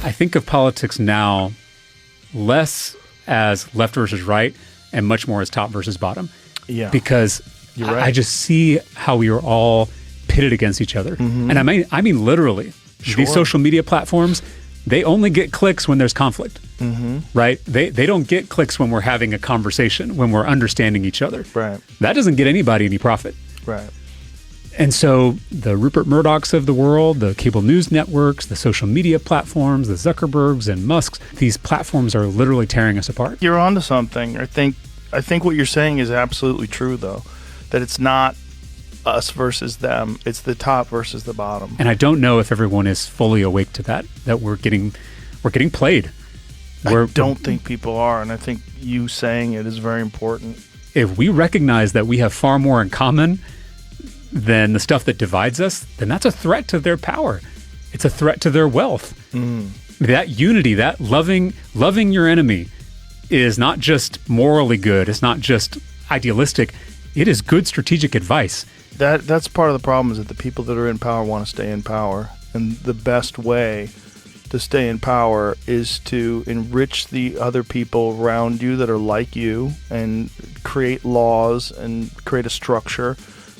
I think of politics now less as left versus right and much more as top versus bottom. Yeah. Because You're right. I just see how we are all pitted against each other. And I mean literally. Sure. These social media platforms, they only get clicks when there's conflict, right? They don't get clicks when we're having a conversation, when we're understanding each other. Right. That doesn't get anybody any profit. Right. And so the Rupert Murdochs of the world, the cable news networks, the social media platforms, the Zuckerbergs and Musks, these platforms are literally tearing us apart. You're onto something. I think what you're saying is absolutely true, though, that it's not us versus them. It's the top versus the bottom. And I don't know if everyone is fully awake to that we're getting played. I don't think people are, and I think you saying it is very important. If we recognize that we have far more in common than the stuff that divides us, then that's a threat to their power. It's a threat to their wealth. That unity, that loving your enemy is not just morally good. It's not just idealistic. It is good strategic advice. That's part of the problem, is that the people that are in power want to stay in power. And the best way to stay in power is to enrich the other people around you that are like you and create laws and create a structure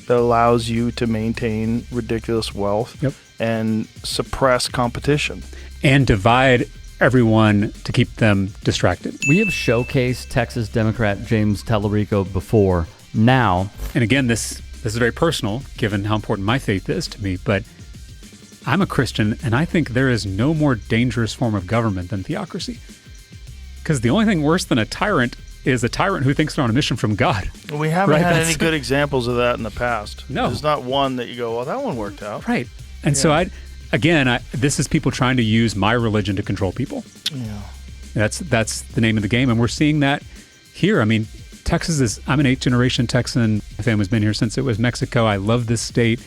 that allows you to maintain ridiculous wealth and suppress competition. And divide everyone to keep them distracted. We have showcased Texas Democrat James Talarico before. Now, and again, this is very personal, given how important my faith is to me, but I'm a Christian, and I think there is no more dangerous form of government than theocracy. Because the only thing worse than a tyrant is a tyrant who thinks they're on a mission from God. We haven't had any good examples of that in the past. No. There's not one that you go, well, that one worked out. Right. And so this is people trying to use my religion to control people. Yeah. That's the name of the game, and we're seeing that here. I mean, I'm an 8th-generation Texan. My family's been here since it was Mexico. I love this state.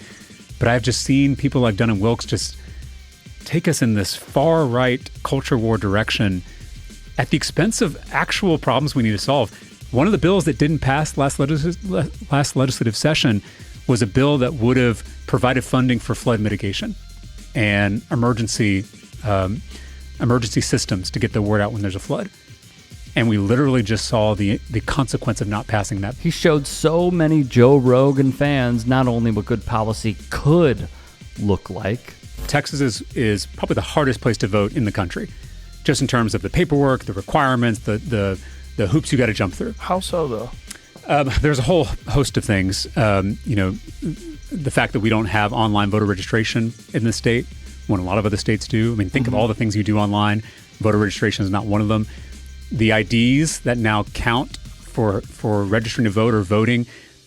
But I've just seen people like Dunn and Wilkes just take us in this far-right culture war direction at the expense of actual problems we need to solve. One of the bills that didn't pass last legislative session was a bill that would have provided funding for flood mitigation and emergency systems to get the word out when there's a flood. And we literally just saw the consequence of not passing that. He showed so many Joe Rogan fans not only what good policy could look like. Texas is probably the hardest place to vote in the country, just in terms of the paperwork, the requirements, the hoops you got to jump through. How so, though? There's a whole host of things. The fact that we don't have online voter registration in this state, when a lot of other states do. I mean, think of all the things you do online. Voter registration is not one of them. The IDs that now count for registering to vote or voting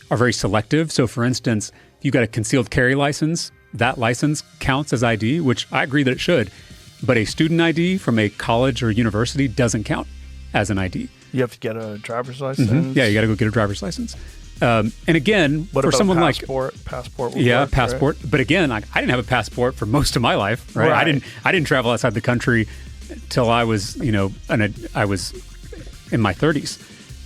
are very selective. So, for instance, if you got a concealed carry license, that license counts as ID, which I agree that it should. But a student ID from a college or university doesn't count as an ID. You have to get a driver's license? Yeah, you got to go get a driver's license. And again, what for about someone passport? Passport. Work, passport. Right? But again, I didn't have a passport for most of my life. Right? I didn't travel outside the country till I was, I was in my 30s.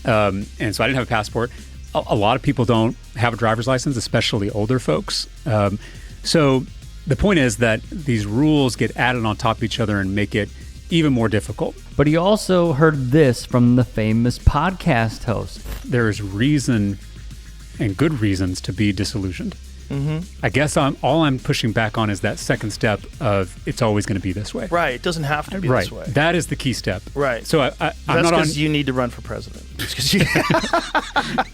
And so I didn't have a passport. A lot of people don't have a driver's license, especially older folks. So the point is that these rules get added on top of each other and make it even more difficult. But he also heard this from the famous podcast host. There is reason and good reasons to be disillusioned. I guess all I'm pushing back on is that second step of it's always going to be this way. Right. It doesn't have to be this way. That is the key step. Right. So I'm That's not on. because you need to run for president.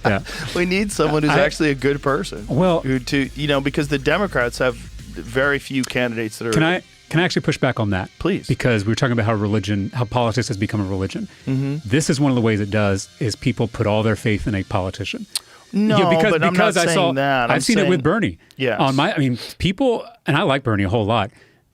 Yeah. We need someone who's actually a good person. Well, because the Democrats have very few candidates that are. Can I actually push back on that? Please. Because we were talking about how politics has become a religion. This is one of the ways it does, is people put all their faith in a politician. No, but I'm not saying that. I've seen it with Bernie. Yes. People, and I like Bernie a whole lot,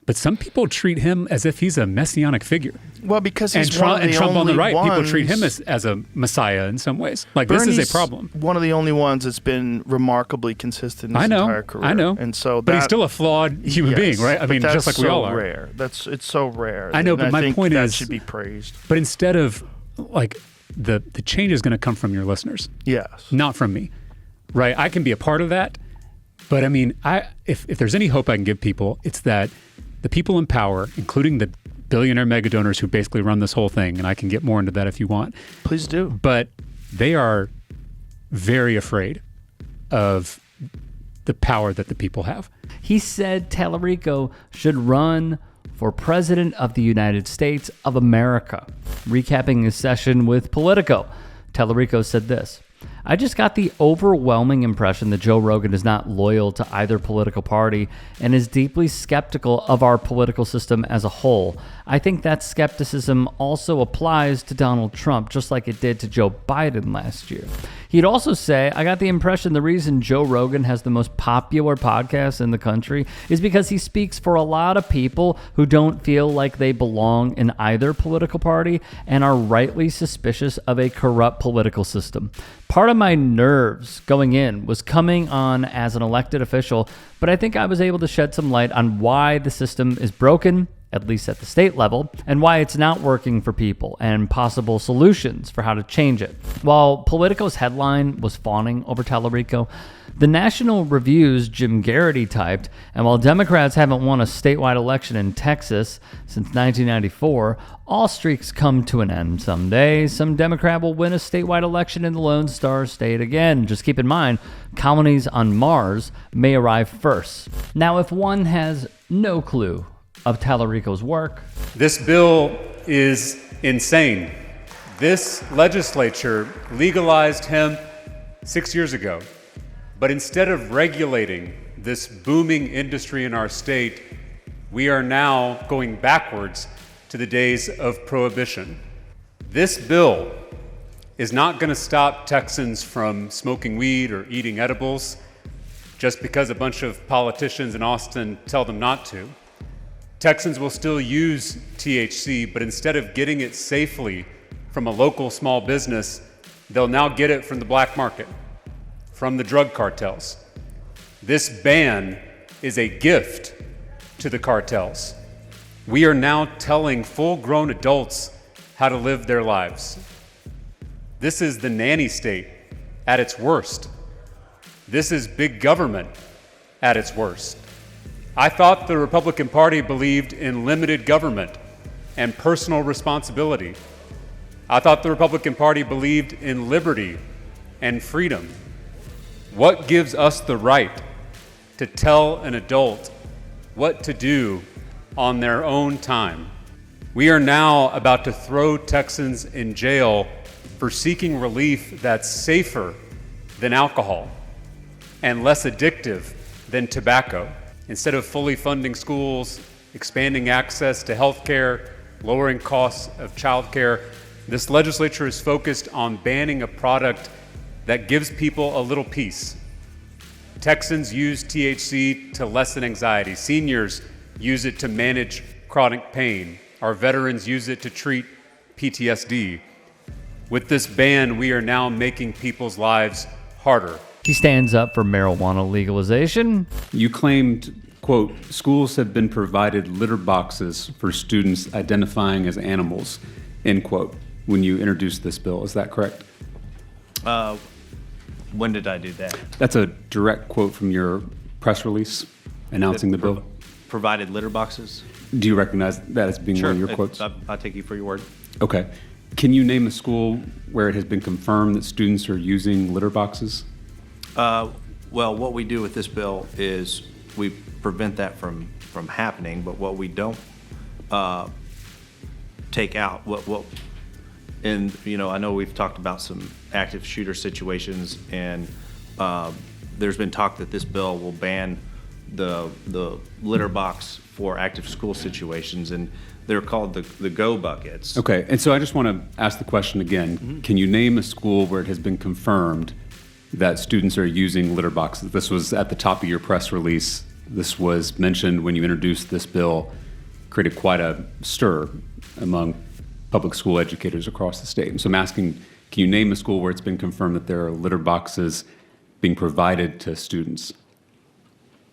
but some people treat him as if he's a messianic figure. Well, because he's Trump on the right, ones, people treat him as a messiah in some ways. Like, Bernie's this is a problem. One of the only ones that's been remarkably consistent in his entire career. I know. And so but he's still a flawed human being, right? I mean, just like we all are. Rare. It's so rare. I know, but my point is that should be praised. But instead of the change is going to come from your listeners. Yes. Not from me. Right, I can be a part of that, but I mean, if there's any hope I can give people, it's that the people in power, including the billionaire mega donors who basically run this whole thing, and I can get more into that if you want. Please do. But they are very afraid of the power that the people have. He said Talarico should run for President of the United States of America. Recapping his session with Politico, Talarico said this: I just got the overwhelming impression that Joe Rogan is not loyal to either political party and is deeply skeptical of our political system as a whole. I think that skepticism also applies to Donald Trump, just like it did to Joe Biden last year. He'd also say, I got the impression the reason Joe Rogan has the most popular podcast in the country is because he speaks for a lot of people who don't feel like they belong in either political party and are rightly suspicious of a corrupt political system. Part of my nerves going in was coming on as an elected official, but I think I was able to shed some light on why the system is broken, at least at the state level, and why it's not working for people, and possible solutions for how to change it. While Politico's headline was fawning over Talarico, the National Review's Jim Garrity typed, and while Democrats haven't won a statewide election in Texas since 1994, all streaks come to an end someday. Some Democrat will win a statewide election in the Lone Star State again. Just keep in mind, colonies on Mars may arrive first. Now, if one has no clue of Talarico's work, This bill is insane. This legislature legalized hemp 6 years ago. But instead of regulating this booming industry in our state, we are now going backwards to the days of prohibition. This bill is not going to stop Texans from smoking weed or eating edibles just because a bunch of politicians in Austin tell them not to. Texans will still use THC, but instead of getting it safely from a local small business, they'll now get it from the black market, from the drug cartels. This ban is a gift to the cartels. We are now telling full-grown adults how to live their lives. This is the nanny state at its worst. This is big government at its worst. I thought the Republican Party believed in limited government and personal responsibility. I thought the Republican Party believed in liberty and freedom. What gives us the right to tell an adult what to do on their own time? We are now about to throw Texans in jail for seeking relief that's safer than alcohol and less addictive than tobacco. Instead of fully funding schools, expanding access to health care, lowering costs of childcare, this legislature is focused on banning a product that gives people a little peace. Texans use THC to lessen anxiety. Seniors use it to manage chronic pain. Our veterans use it to treat PTSD. With this ban, we are now making people's lives harder. he stands up for marijuana legalization. You claimed, quote, schools have been provided litter boxes for students identifying as animals, end quote, when you introduced this bill. Is that correct? When did I do that? That's a direct quote from your press release announcing the bill. Provided litter boxes? Do you recognize that as being one of your quotes? I'll take you for your word. Okay. Can you name a school where it has been confirmed that students are using litter boxes? Well, what we do with this bill is we prevent that from happening, but what we don't take out, and I know we've talked about some active shooter situations, and there's been talk that this bill will ban the litter box for active school situations, and they're called the go buckets. Okay, and so I just want to ask the question again. Mm-hmm. Can you name a school where it has been confirmed that students are using litter boxes? This was at the top of your press release. This was mentioned when you introduced this bill, created quite a stir among public school educators across the state. And so I'm asking, can you name a school where it's been confirmed that there are litter boxes being provided to students?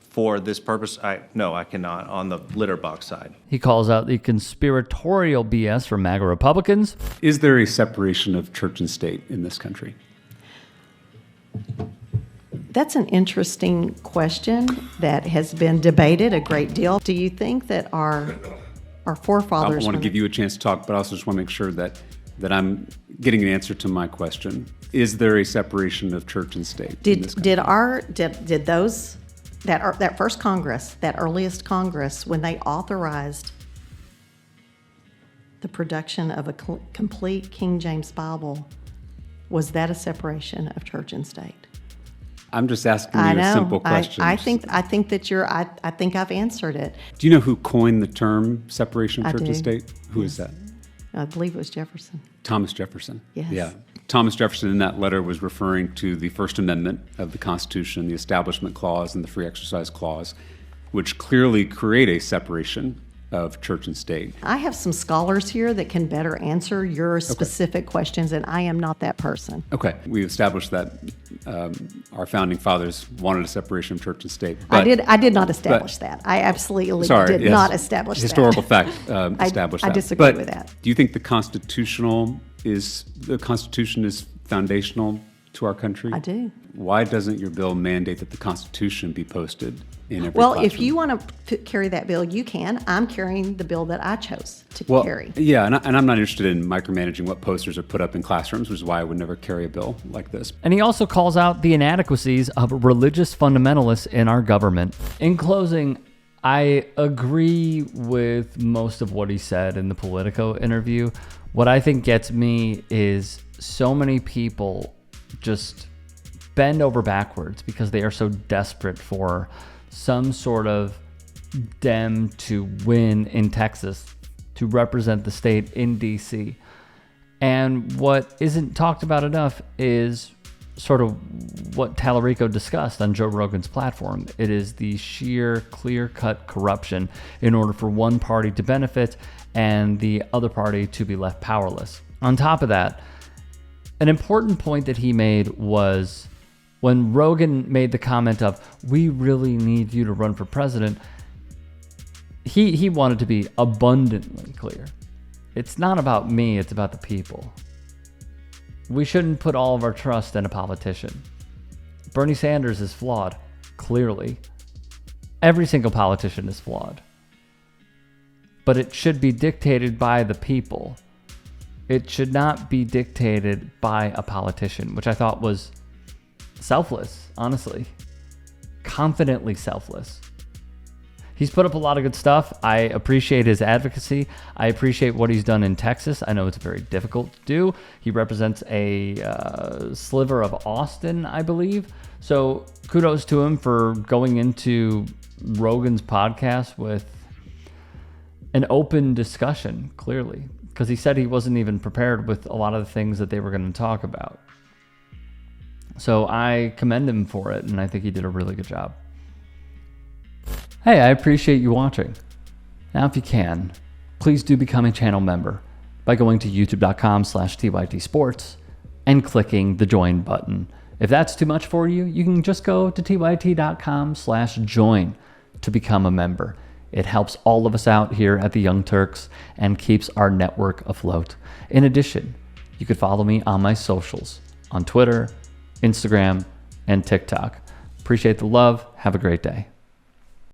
For this purpose, no, I cannot on the litter box side. He calls out the conspiratorial BS from MAGA Republicans. Is there a separation of church and state in this country? That's an interesting question that has been debated a great deal. Do you think that our our I forefathers. want to give you a chance to talk, but I also just want to make sure that I'm getting an answer to my question. Is there a separation of church and state? in this country? Did those that first Congress, that earliest Congress, when they authorized the production of a complete King James Bible, was that a separation of church and state? I'm just asking I you know. a simple question. I think that I think I've answered it. Do you know who coined the term separation of I church do. and state? Who is that? I believe it was Jefferson. Thomas Jefferson. Yes. Yeah. Thomas Jefferson in that letter was referring to the First Amendment of the Constitution, the Establishment Clause and the Free Exercise Clause, which clearly create a separation of church and state. I have some scholars here that can better answer your specific questions, and I am not that person. Okay. We established that our founding fathers wanted a separation of church and state. But, I did not establish that. I absolutely did not establish historical that. fact established I that. disagree But with that. do you think the Constitution is foundational to our country? I do. Why doesn't your bill mandate that the Constitution be posted in every Well, classroom? if you want to carry that bill, you can. I'm carrying the bill that I chose to carry. Yeah, and I'm not interested in micromanaging what posters are put up in classrooms, which is why I would never carry a bill like this. And he also calls out the inadequacies of religious fundamentalists in our government. In closing, I agree with most of what he said in the Politico interview. What I think gets me is so many people just bend over backwards because they are so desperate for some sort of Dem to win in Texas, to represent the state in DC. And what isn't talked about enough is sort of what Talarico discussed on Joe Rogan's platform. It is the sheer clear-cut corruption in order for one party to benefit and the other party to be left powerless. On top of that, an important point that he made was when Rogan made the comment of, we really need you to run for president, he wanted to be abundantly clear. It's not about me, it's about the people. We shouldn't put all of our trust in a politician. Bernie Sanders is flawed, clearly. Every single politician is flawed. But it should be dictated by the people. It should not be dictated by a politician, which I thought was selfless, honestly. Confidently selfless. He's put up a lot of good stuff. I appreciate his advocacy. I appreciate what he's done in Texas. I know it's very difficult to do. He represents a sliver of Austin, I believe. So kudos to him for going into Rogan's podcast with an open discussion, clearly. Because he said he wasn't even prepared with a lot of the things that they were going to talk about. So I commend him for it, and I think he did a really good job. Hey, I appreciate you watching. Now, if you can, please do become a channel member by going to youtube.com/TYTsports and clicking the join button. If that's too much for you, you can just go to tyt.com/join to become a member. It helps all of us out here at the Young Turks and keeps our network afloat. In addition, you could follow me on my socials on Twitter, Instagram, and TikTok. Appreciate the love. Have a great day.